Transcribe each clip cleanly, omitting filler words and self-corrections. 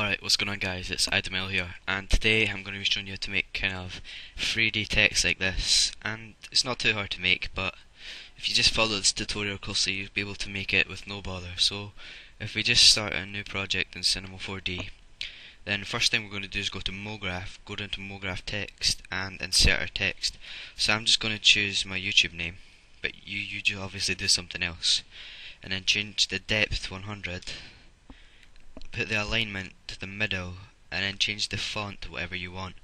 Alright, what's going on guys, it's Idamel here, and today I'm going to be showing you how to make kind of 3D text like this, and it's not too hard to make, but if you just follow this tutorial closely you'll be able to make it with no bother. So if we just start a new project in Cinema 4D, then first thing we're going to do is go to MoGraph, go down to MoGraph text and insert our text. So I'm just going to choose my YouTube name, but you obviously do something else, and then change the depth to 100. Put the alignment to the middle and then change the font to whatever you want,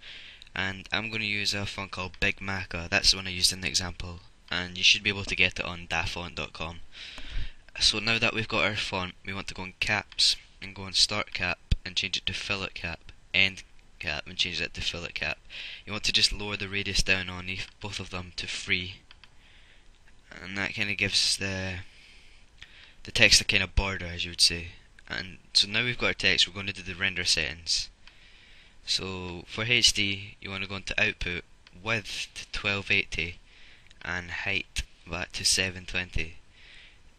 and I'm going to use a font called Big Maca. That's the one I used in the example, and you should be able to get it on dafont.com. So now that we've got our font, we want to go in caps and go on start cap and change it to fillet cap, end cap and change that to fillet cap. You want to just lower the radius down on both of them to 3, and that kind of gives the text a kind of border, as you would say. And so now we've got our text, we're going to do the render settings. So for HD you want to go into output, width to 1280 and height back to 720.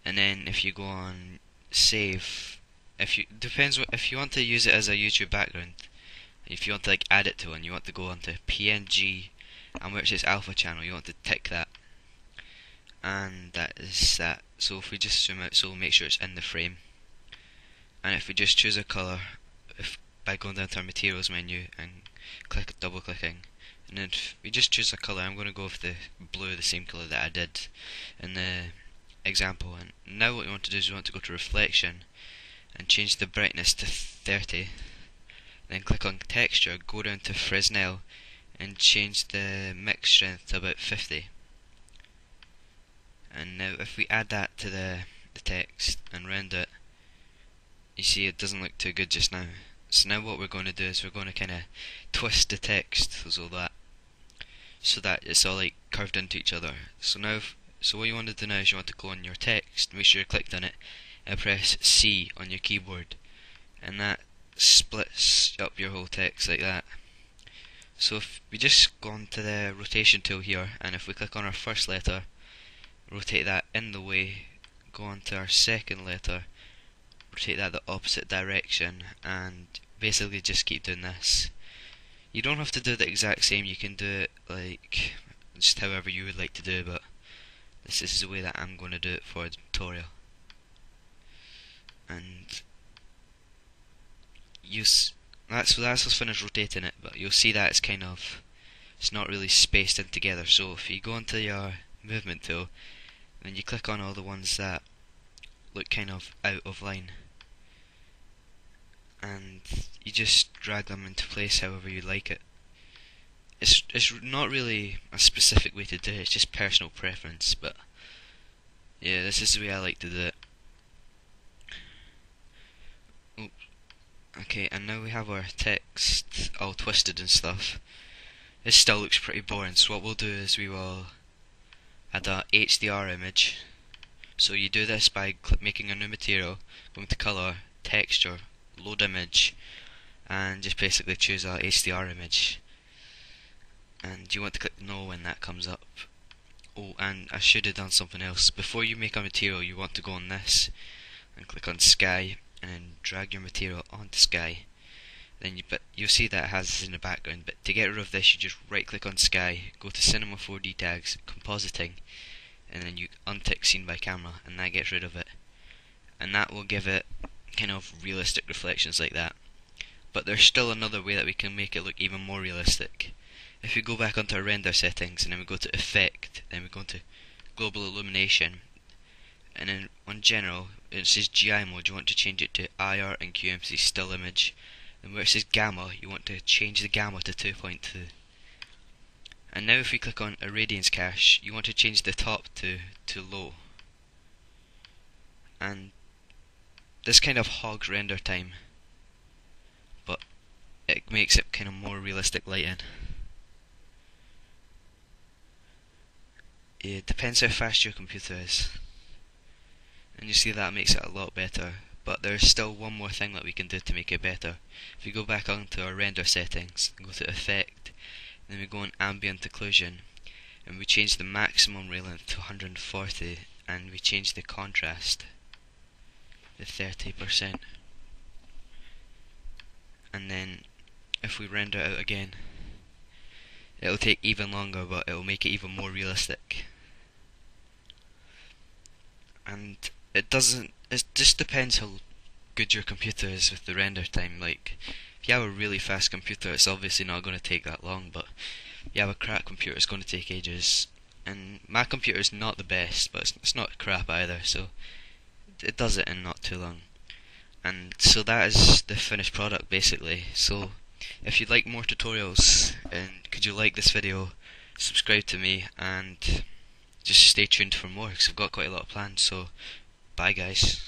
And then if you go on save, if you want to use it as a YouTube background, if you want to like add it to one, you want to go onto PNG, and where it says alpha channel you want to tick that, and that is that. So if we just zoom out, so we'll make sure it's in the frame. And if we just choose a colour, by going down to our materials menu and double clicking, and then if we just choose a colour, I'm going to go with the blue, the same colour that I did in the example. And now what we want to do is we want to go to reflection and change the brightness to 30, then click on texture, go down to Fresnel and change the mix strength to about 50. And now if we add that to the text and render it, you see it doesn't look too good just now. So now what we're going to do is we're going to kind of twist the text so that it's all like curved into each other. So what you want to do now is you want to go on your text, make sure you clicked on it, and press C on your keyboard, and that splits up your whole text like that. So if we just go on to the rotation tool here, and if we click on our first letter, rotate that in the way, go on to our second letter, rotate that the opposite direction, and basically just keep doing this. You don't have to do the exact same, you can do it like just however you would like to do, but this is the way that I'm going to do it for the tutorial. And that's us finished rotating it, but you'll see that it's not really spaced in together. So if you go into your movement tool, then you click on all the ones that look kind of out of line, and you just drag them into place however you like it. It's not really a specific way to do it, it's just personal preference, but yeah, this is the way I like to do it. Oops. Okay, and now we have our text all twisted and stuff. This still looks pretty boring, so what we'll do is we will add a HDR image. So you do this by making a new material, going to colour, texture, load image, and just basically choose a HDR image. And you want to click no when that comes up. Oh, and I should have done something else. Before you make a material, you want to go on this and click on sky, and then drag your material onto sky. Then you'll see that it has this in the background, but to get rid of this you just right click on sky, go to Cinema 4D tags, compositing, and then you untick scene by camera, and that gets rid of it. And that will give it kind of realistic reflections like that. But there's still another way that we can make it look even more realistic. If we go back onto our render settings, and then we go to effect, then we go into global illumination, and then on general it says GI mode, you want to change it to IR and QMC still image, and where it says gamma you want to change the gamma to 2.2. And now if we click on irradiance cache, you want to change the top to low, and this kind of hogs render time, but it makes it kind of more realistic lighting. It depends how fast your computer is, and you see that makes it a lot better. But there's still one more thing that we can do to make it better. If we go back onto our render settings and go to effect, then we go on ambient occlusion, and we change the maximum ray length to 140, and we change the contrast to 30%. and then if we render it out again, it'll take even longer, but it'll make it even more realistic. And it just depends how good your computer is with the render time. Like, if you have a really fast computer, it's obviously not going to take that long, but if you have a crap computer, it's going to take ages. And my computer is not the best, but it's not crap either, so it does it in not too long. And so that is the finished product basically. So if you'd like more tutorials, and could you like this video, subscribe to me, and just stay tuned for more, because I've got quite a lot of plans. So bye guys.